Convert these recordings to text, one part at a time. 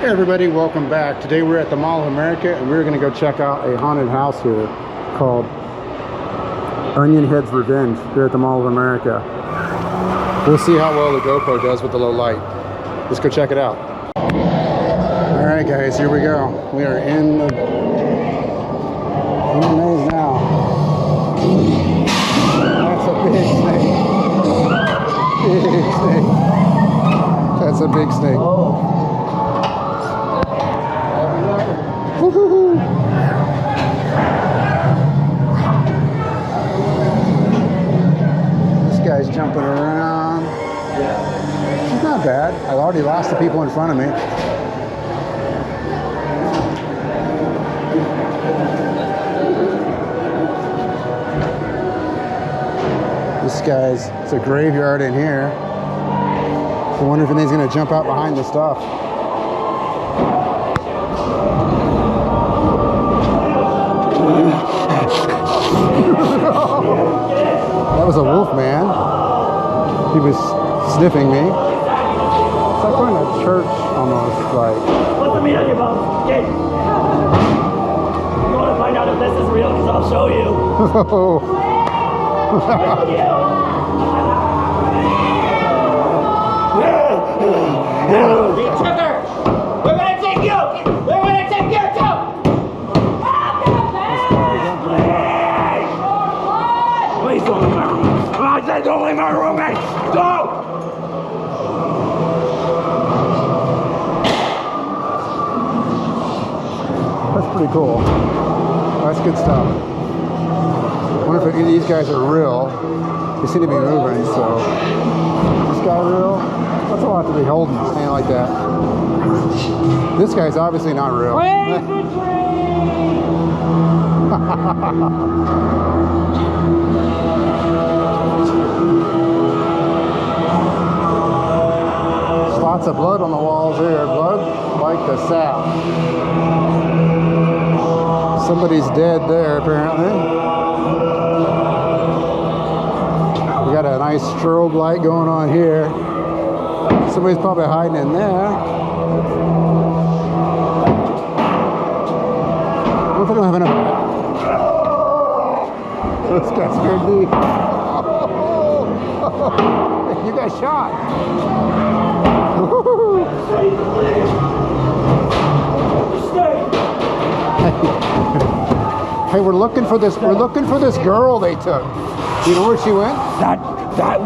Hey everybody, welcome back. Today we're at the Mall of America and we're going to go check out a haunted house here called Onionhead's Revenge here at the Mall of America. We'll see how well the GoPro does with the low light. Let's go check it out. Alright guys, here we go. We are in the maze now. That's a big snake. Big snake. That's a big snake. Oh. Woo-hoo-hoo. This guy's jumping around. It's not bad. I've already lost the people in front of me. This guy's, it's a graveyard in here. I wonder if anything's gonna jump out behind the stuff. That was a wolf man. He was sniffing me. It's like going to church almost, like. What's the meaning about it? You want to find out if this is real? Because I'll show you. Sugar! We're gonna take you! We're gonna take you too! Please don't leave my room. I said don't leave my roommate! Don't! That's pretty cool. That's good stuff. I wonder if any of these guys are real. They seem to be moving, so. Is this guy real? That's a lot to be holding, standing like that. This guy's obviously not real. There's lots of blood on the walls here. Blood like the sap. Somebody's dead there, apparently. We got a nice strobe light going on here. Somebody's probably hiding in there. What if I don't have enough? This guy scared me. You got shot. Hey, we're looking for this. We're looking for this girl they took. Do you know where she went? That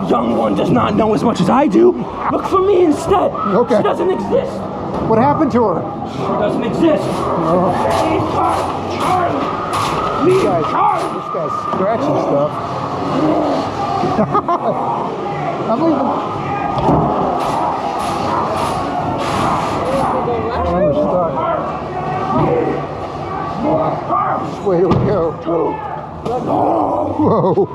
young one does not know as much as I do. Look for me instead. Okay. She doesn't exist. What happened to her? She doesn't exist. This guy's scratching stuff. I'm leaving. I'm stuck. Which way do we go? Whoa.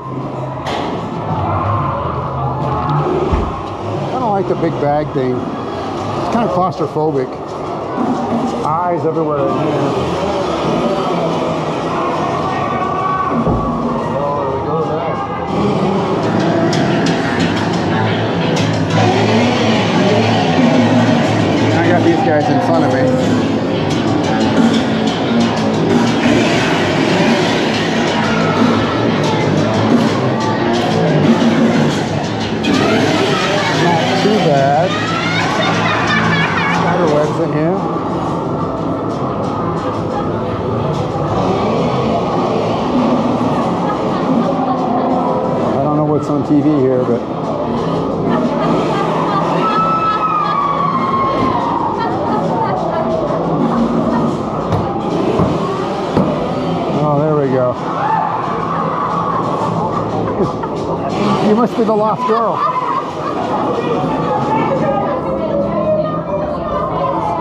I don't like the big bag thing. It's kind of claustrophobic. There's eyes everywhere in here. I got these guys in front of me. Not too bad. Spider webs in here. I don't know what's on TV here, but go. You must be the lost girl.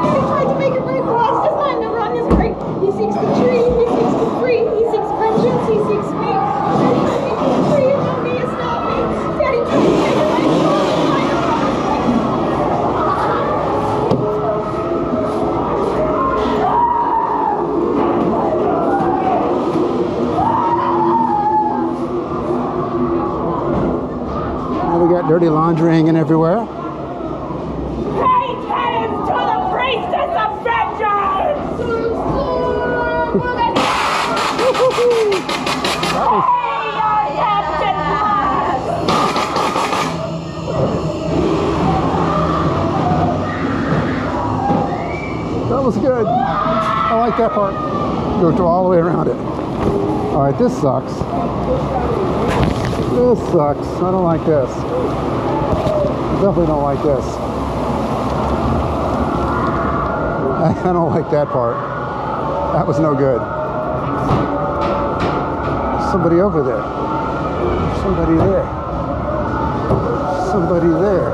He tried to make a break for us. His mind never on his break. He seeks the tree. He seeks the free. He seeks vengeance. He seeks me. Free and me is not me. Daddy tried to take away. We got dirty laundry hanging everywhere. Pay tithes to the priestess of was good. I like that part. Go all the way around it. All right, this sucks. This sucks. I don't like this. Definitely don't like this. I don't like that part. That was no good. Somebody over there. Somebody there. Somebody there.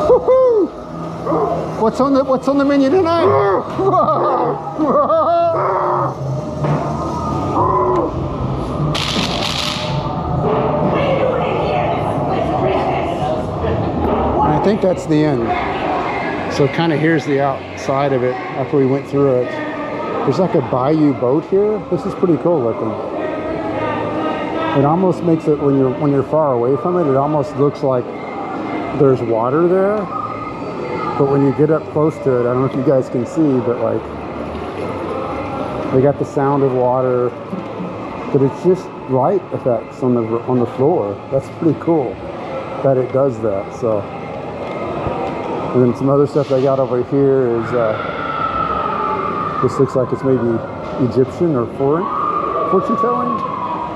Woohoo! What's on the menu tonight? I think that's the end. So kind of here's the outside of it after we went through it. There's like a bayou boat here. This is pretty cool looking. It almost makes it, when you're far away from it, it almost looks like there's water there. But when you get up close to it, I don't know if you guys can see, but like they got the sound of water, but it's just light effects on the floor. That's pretty cool that it does that. So, and then some other stuff they got over here is this looks like it's maybe Egyptian or foreign fortune telling.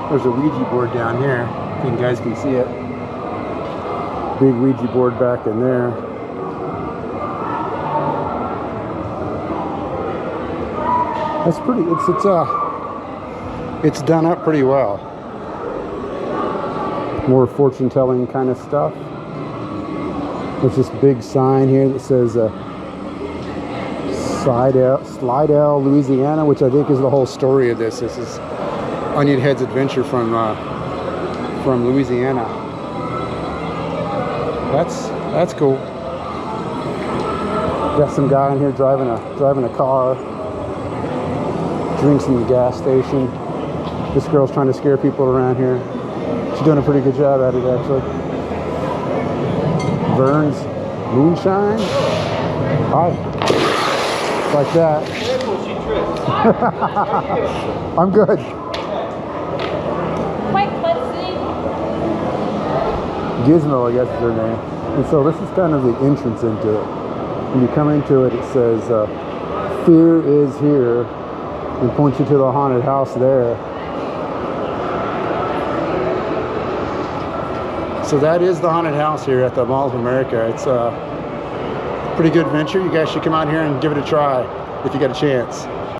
There's a Ouija board down here. If you guys can see it. Big Ouija board back in there. That's pretty. It's done up pretty well. More fortune telling kind of stuff. There's this big sign here that says Slidell, Louisiana, which I think is the whole story of this. This is Onionhead's adventure from Louisiana. That's cool. Got some guy in here driving a car. Drinks in the gas station. This girl's trying to scare people around here. She's doing a pretty good job at it, actually. Vern's Moonshine. Hi. Like that. I'm good. Gizmo, I guess is her name. And so this is kind of the entrance into it. When you come into it, it says, fear is here, and points you to the haunted house there. So that is the haunted house here at the Mall of America. It's a pretty good venture. You guys should come out here and give it a try if you get a chance.